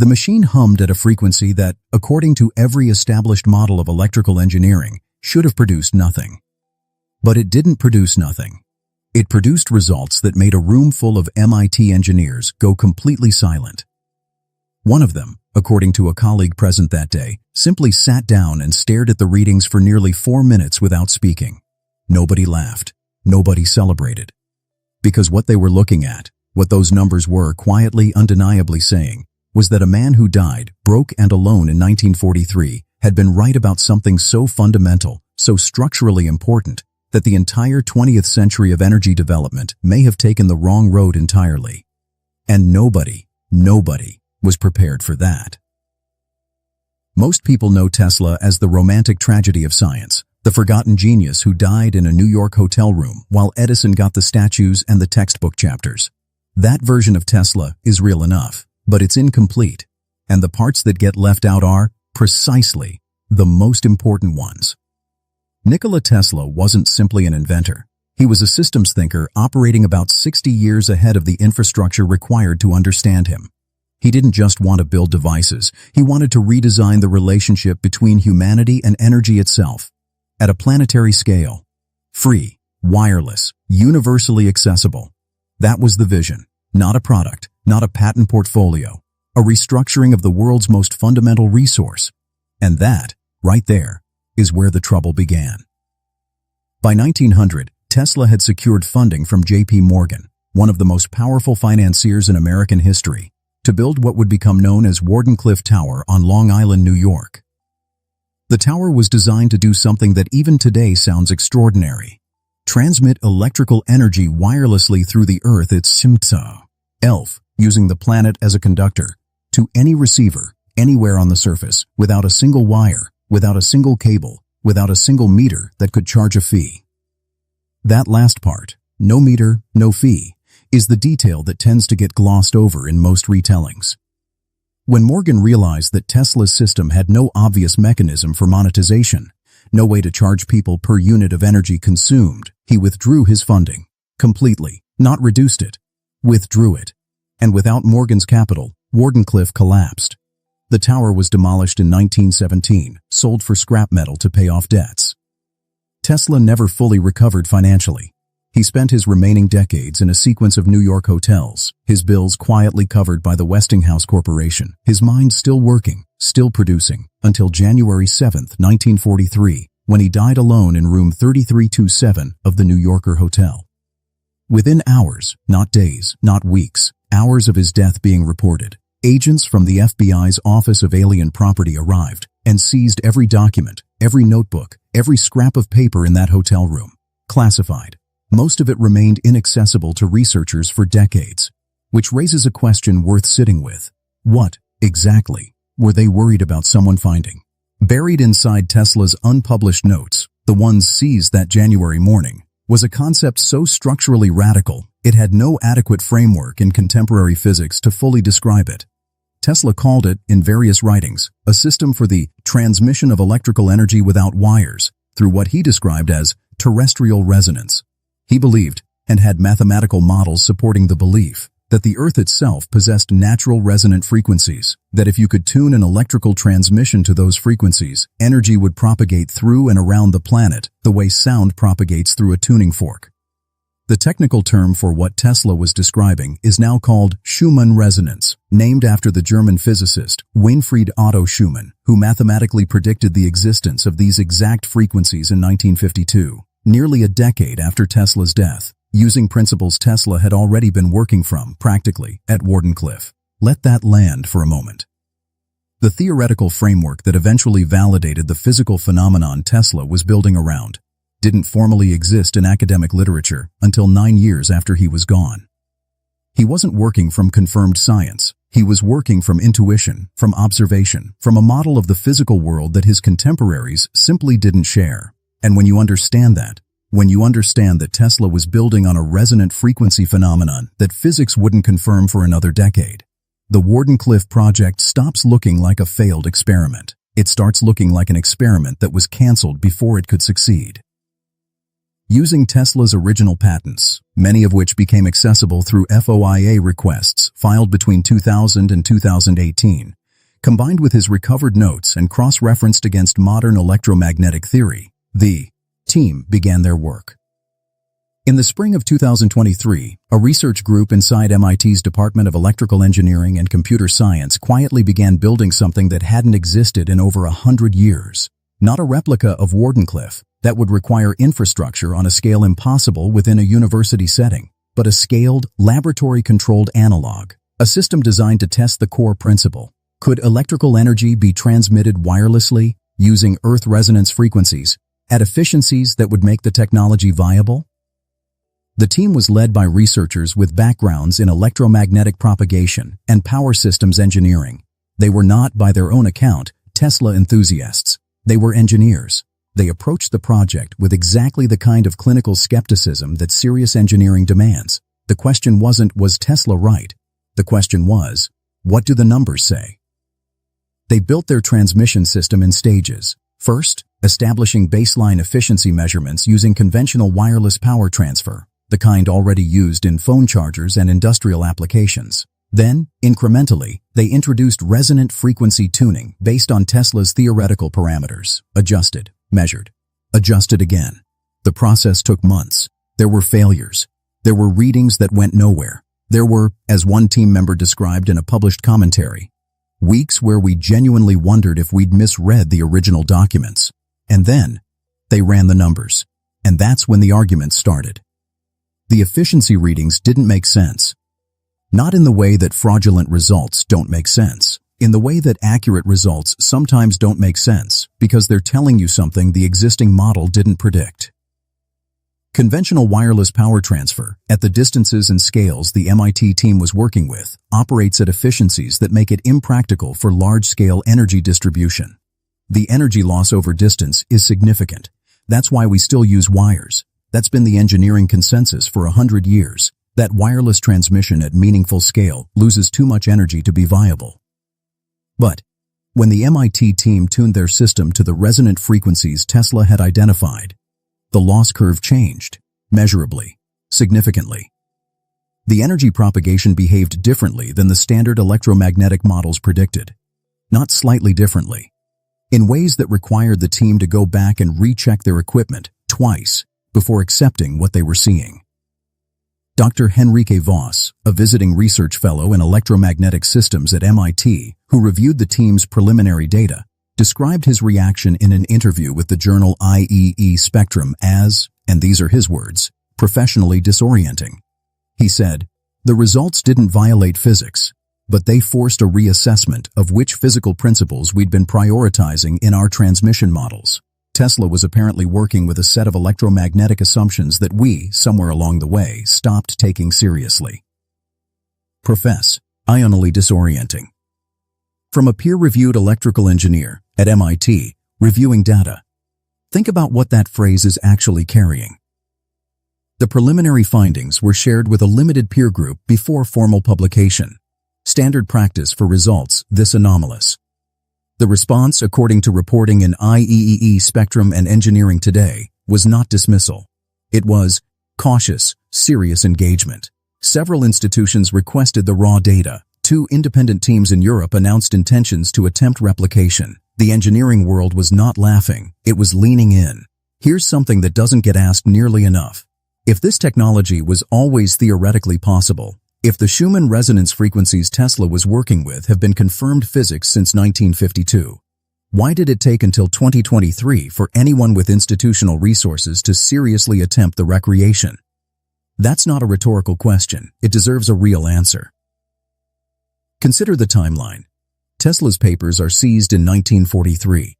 The machine hummed at a frequency that, according to every established model of electrical engineering, should have produced nothing. But it didn't produce nothing. It produced results that made a room full of MIT engineers go completely silent. One of them, according to a colleague present that day, simply sat down and stared at the readings for nearly 4 minutes without speaking. Nobody laughed. Nobody celebrated. Because what they were looking at, what those numbers were quietly, undeniably saying, was that a man who died, broke and alone in 1943, had been right about something so fundamental, so structurally important, that the entire 20th century of energy development may have taken the wrong road entirely. And nobody was prepared for that. Most people know Tesla as the romantic tragedy of science, the forgotten genius who died in a New York hotel room while Edison got the statues and the textbook chapters. That version of Tesla is real enough, but it's incomplete, and the parts that get left out are, precisely, the most important ones. Nikola Tesla wasn't simply an inventor. He was a systems thinker operating about 60 years ahead of the infrastructure required to understand him. He didn't just want to build devices, he wanted to redesign the relationship between humanity and energy itself. At a planetary scale. Free, wireless, universally accessible. That was the vision, not a product, not a patent portfolio, a restructuring of the world's most fundamental resource. And that, right there, is where the trouble began. By 1900, Tesla had secured funding from J.P. Morgan, one of the most powerful financiers in American history, to build what would become known as Wardenclyffe Tower on Long Island, New York. The tower was designed to do something that even today sounds extraordinary. Transmit electrical energy wirelessly through the Earth, its SIMTA, ELF, using the planet as a conductor, to any receiver, anywhere on the surface, without a single wire, without a single cable, without a single meter that could charge a fee. That last part, no meter, no fee, is the detail that tends to get glossed over in most retellings. When Morgan realized that Tesla's system had no obvious mechanism for monetization, no way to charge people per unit of energy consumed, he withdrew his funding. Completely. Not reduced it. Withdrew it. And without Morgan's capital, Wardenclyffe collapsed. The tower was demolished in 1917, sold for scrap metal to pay off debts. Tesla never fully recovered financially. He spent his remaining decades in a sequence of New York hotels, his bills quietly covered by the Westinghouse Corporation, his mind still working, still producing, until January 7, 1943, when he died alone in room 3327 of the New Yorker Hotel. Within hours, not days, not weeks, hours of his death being reported, agents from the FBI's Office of Alien Property arrived and seized every document, every notebook, every scrap of paper in that hotel room. Classified. Most of it remained inaccessible to researchers for decades, which raises a question worth sitting with. What, exactly, were they worried about someone finding? Buried inside Tesla's unpublished notes, the ones seized that January morning, was a concept so structurally radical, it had no adequate framework in contemporary physics to fully describe it. Tesla called it, in various writings, a system for the transmission of electrical energy without wires, through what he described as terrestrial resonance. He believed, and had mathematical models supporting the belief, that the Earth itself possessed natural resonant frequencies, that if you could tune an electrical transmission to those frequencies, energy would propagate through and around the planet the way sound propagates through a tuning fork. The technical term for what Tesla was describing is now called Schumann resonance, named after the German physicist Winfried Otto Schumann, who mathematically predicted the existence of these exact frequencies in 1952. Nearly a decade after Tesla's death, using principles Tesla had already been working from, practically, at Wardenclyffe. Let that land for a moment. The theoretical framework that eventually validated the physical phenomenon Tesla was building around didn't formally exist in academic literature until 9 years after he was gone. He wasn't working from confirmed science. He was working from intuition, from observation, from a model of the physical world that his contemporaries simply didn't share. And when you understand that, when you understand that Tesla was building on a resonant frequency phenomenon that physics wouldn't confirm for another decade, the Wardenclyffe project stops looking like a failed experiment. It starts looking like an experiment that was canceled before it could succeed. Using Tesla's original patents, many of which became accessible through FOIA requests filed between 2000 and 2018, combined with his recovered notes and cross-referenced against modern electromagnetic theory, the team began their work. In the spring of 2023, a research group inside MIT's Department of Electrical Engineering and Computer Science quietly began building something that hadn't existed in over 100 years. Not a replica of Wardenclyffe that would require infrastructure on a scale impossible within a university setting, but a scaled, laboratory-controlled analog, a system designed to test the core principle. Could electrical energy be transmitted wirelessly using Earth resonance frequencies at efficiencies that would make the technology viable? The team was led by researchers with backgrounds in electromagnetic propagation and power systems engineering. They were not, by their own account, Tesla enthusiasts. They were engineers. They approached the project with exactly the kind of clinical skepticism that serious engineering demands. The question wasn't, was Tesla right? The question was, what do the numbers say? They built their transmission system in stages. First, establishing baseline efficiency measurements using conventional wireless power transfer, the kind already used in phone chargers and industrial applications. Then, incrementally, they introduced resonant frequency tuning based on Tesla's theoretical parameters. Adjusted, measured, adjusted again. The process took months. There were failures. There were readings that went nowhere. There were, as one team member described in a published commentary, weeks where we genuinely wondered if we'd misread the original documents. And then, they ran the numbers. And that's when the arguments started. The efficiency readings didn't make sense. Not in the way that fraudulent results don't make sense. In the way that accurate results sometimes don't make sense because they're telling you something the existing model didn't predict. Conventional wireless power transfer, at the distances and scales the MIT team was working with, operates at efficiencies that make it impractical for large-scale energy distribution. The energy loss over distance is significant. That's why we still use wires. That's been the engineering consensus for 100 years. That wireless transmission at meaningful scale loses too much energy to be viable. But when the MIT team tuned their system to the resonant frequencies Tesla had identified, the loss curve changed, measurably, significantly. The energy propagation behaved differently than the standard electromagnetic models predicted. Not slightly differently. In ways that required the team to go back and recheck their equipment twice before accepting what they were seeing. Dr. Henrique Voss, a visiting research fellow in electromagnetic systems at MIT, who reviewed the team's preliminary data, described his reaction in an interview with the journal IEE Spectrum as, and these are his words, professionally disorienting. He said, "The results didn't violate physics, but they forced a reassessment of which physical principles we'd been prioritizing in our transmission models." Tesla was apparently working with a set of electromagnetic assumptions that we, somewhere along the way, stopped taking seriously. Ionally disorienting. From a peer-reviewed electrical engineer at MIT, reviewing data. Think about what that phrase is actually carrying. The preliminary findings were shared with a limited peer group before formal publication. Standard practice for results this anomalous. The response, according to reporting in IEEE Spectrum and Engineering Today, was not dismissal. It was cautious, serious engagement. Several institutions requested the raw data. 2 independent teams in Europe announced intentions to attempt replication. The engineering world was not laughing. It was leaning in. Here's something that doesn't get asked nearly enough. If this technology was always theoretically possible, if the Schumann resonance frequencies Tesla was working with have been confirmed physics since 1952, why did it take until 2023 for anyone with institutional resources to seriously attempt the recreation? That's not a rhetorical question. It deserves a real answer. Consider the timeline. Tesla's papers are seized in 1943.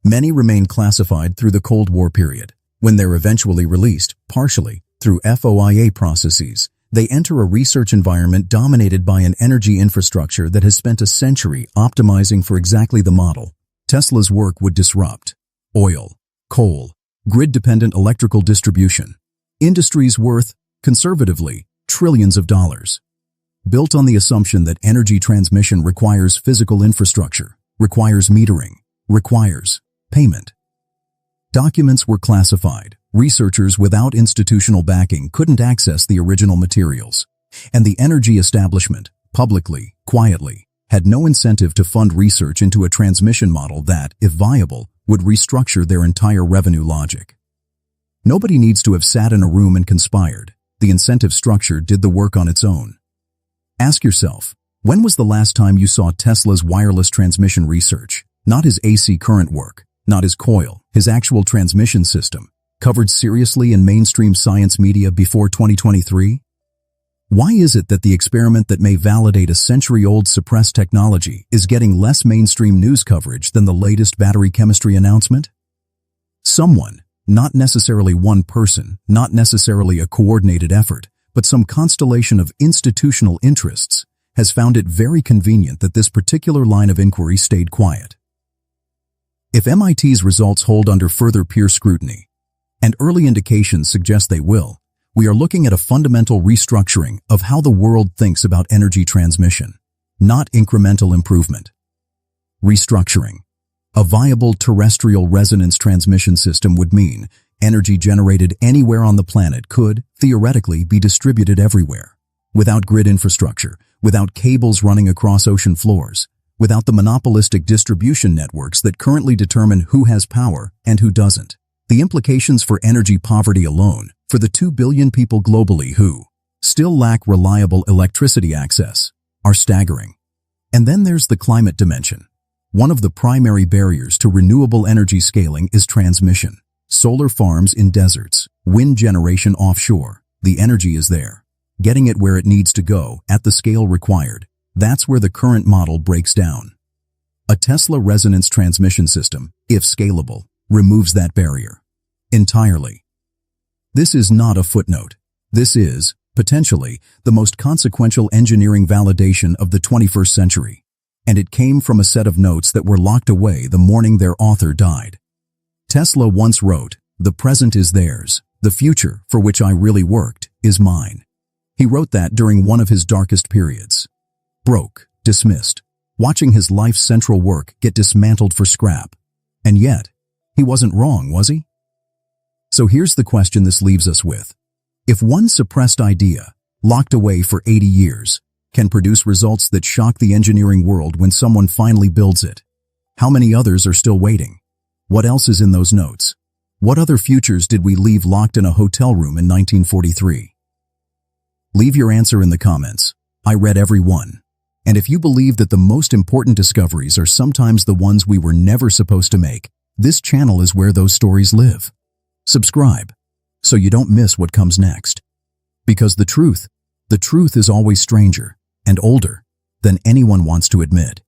Many remain classified through the Cold War period. When they're eventually released, partially, through FOIA processes, they enter a research environment dominated by an energy infrastructure that has spent a century optimizing for exactly the model Tesla's work would disrupt. Oil, coal, grid-dependent electrical distribution. Industries worth, conservatively, trillions of dollars. Built on the assumption that energy transmission requires physical infrastructure, requires metering, requires payment. Documents were classified. Researchers without institutional backing couldn't access the original materials. And the energy establishment, publicly, quietly, had no incentive to fund research into a transmission model that, if viable, would restructure their entire revenue logic. Nobody needs to have sat in a room and conspired. The incentive structure did the work on its own. Ask yourself, when was the last time you saw Tesla's wireless transmission research? Not his AC current work, not his coil, his actual transmission system, covered seriously in mainstream science media before 2023? Why is it that the experiment that may validate a century-old suppressed technology is getting less mainstream news coverage than the latest battery chemistry announcement? Someone, not necessarily one person, not necessarily a coordinated effort, but some constellation of institutional interests, has found it very convenient that this particular line of inquiry stayed quiet. If MIT's results hold under further peer scrutiny, and early indications suggest they will, we are looking at a fundamental restructuring of how the world thinks about energy transmission, not incremental improvement. Restructuring. A viable terrestrial resonance transmission system would mean energy generated anywhere on the planet could, theoretically, be distributed everywhere, without grid infrastructure, without cables running across ocean floors, without the monopolistic distribution networks that currently determine who has power and who doesn't. The implications for energy poverty alone, for the 2 billion people globally who still lack reliable electricity access, are staggering. And then there's the climate dimension. One of the primary barriers to renewable energy scaling is transmission. Solar farms in deserts, wind generation offshore. The energy is there. Getting it where it needs to go, at the scale required. That's where the current model breaks down. A Tesla resonance transmission system, if scalable, removes that barrier entirely. This is not a footnote. This is, potentially, the most consequential engineering validation of the 21st century. And it came from a set of notes that were locked away the morning their author died. Tesla once wrote, "The present is theirs. The future, for which I really worked, is mine." He wrote that during one of his darkest periods. Broke, dismissed, watching his life's central work get dismantled for scrap. And yet, he wasn't wrong, was he? So here's the question this leaves us with. If one suppressed idea, locked away for 80 years, can produce results that shock the engineering world when someone finally builds it, how many others are still waiting? What else is in those notes? What other futures did we leave locked in a hotel room in 1943? Leave your answer in the comments. I read every one. And if you believe that the most important discoveries are sometimes the ones we were never supposed to make, this channel is where those stories live. Subscribe, so you don't miss what comes next. Because the truth is always stranger and older than anyone wants to admit.